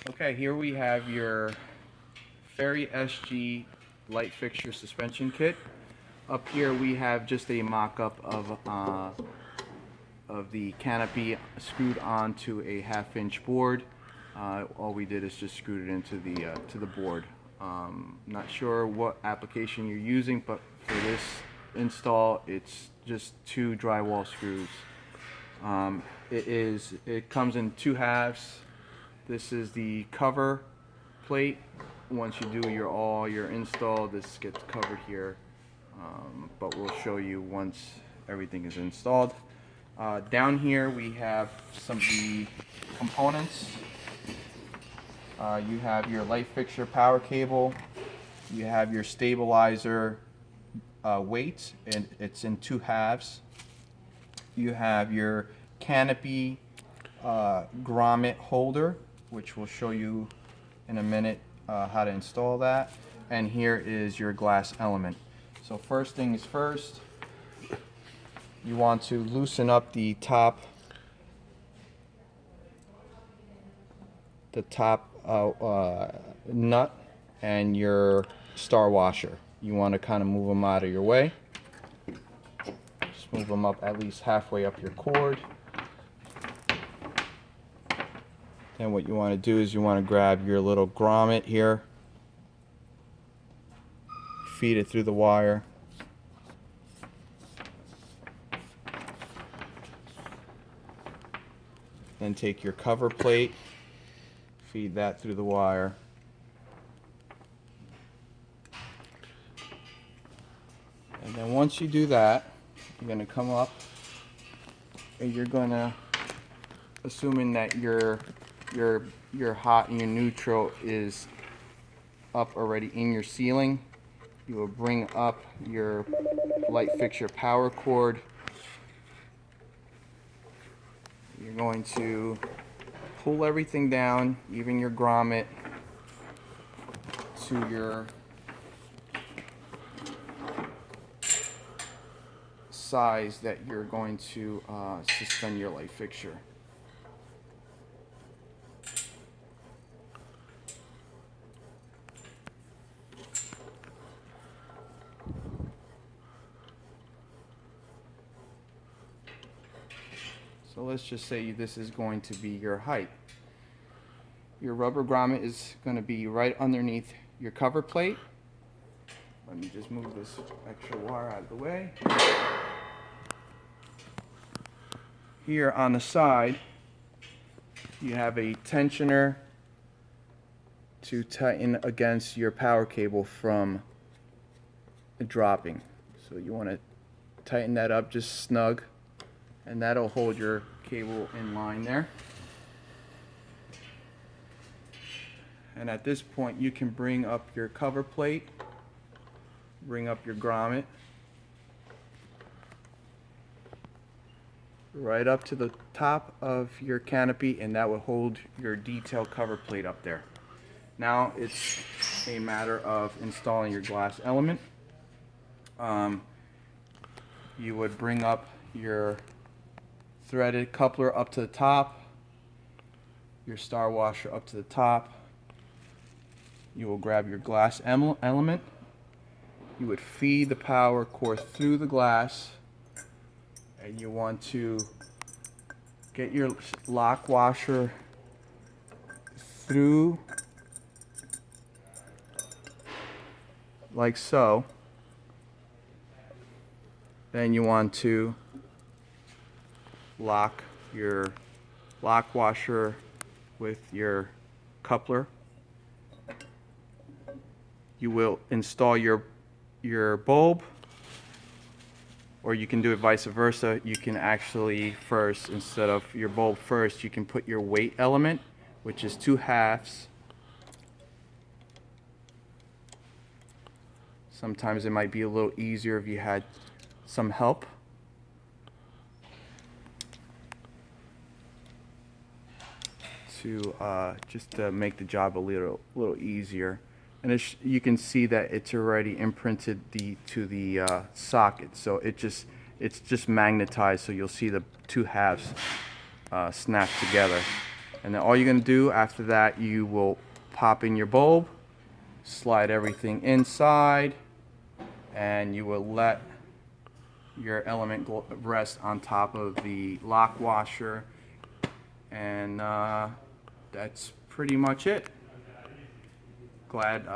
Okay, here we have your Ferry SG light fixture suspension kit. Up here we have just a mock-up of the canopy screwed onto a half-inch board. All we did is just screwed it into the to the board. Not sure what application you're using, but for this install, it's just two drywall screws. It comes in two halves. This is the cover plate. Once you do all your install, this gets covered here, but we'll show you once everything is installed. Down here we have some of the components. You have your light fixture power cable. You have your stabilizer weight, and it's in two halves. You have your canopy grommet holder, which we'll show you in a minute how to install that. And here is your glass element. So first things first, you want to loosen up the top nut and your star washer. You want to kind of move them out of your way. Just move them up at least halfway up your cord. Then what you want to do is you want to grab your little grommet here, feed it through the wire. Then take your cover plate, feed that through the wire. And then once you do that, you're going to come up and you're going to, assuming that your hot and your neutral is up already in your ceiling, you will bring up your light fixture power cord. You're going to pull everything down, even your grommet, to your size that you're going to suspend your light fixture. So let's just say this is going to be your height. Your rubber grommet is going to be right underneath your cover plate. Let me just move this extra wire out of the way. Here on the side, you have a tensioner to tighten against your power cable from dropping. So you want to tighten that up just snug, and that'll hold your cable in line there. And at this point you can bring up your cover plate, bring up your grommet right up to the top of your canopy, and that will hold your detail cover plate up there. Now it's a matter of installing your glass element. You would bring up your threaded coupler up to the top, your star washer up to the top. You will grab your glass element. You would feed the power cord through the glass, and you want to get your lock washer through like so. Then you want to lock your lock washer with your coupler. You will install your bulb, or you can do it vice versa. You can actually first, instead of your bulb first, you can put your weight element, which is two halves. Sometimes it might be a little easier if you had some help. Just to make the job a little easier. And you can see that it's already imprinted to the socket, so it's just magnetized, so you'll see the two halves snap together. And then all you're going to do after that, you will pop in your bulb, slide everything inside, and you will let your element rest on top of the lock washer. And that's pretty much it. Glad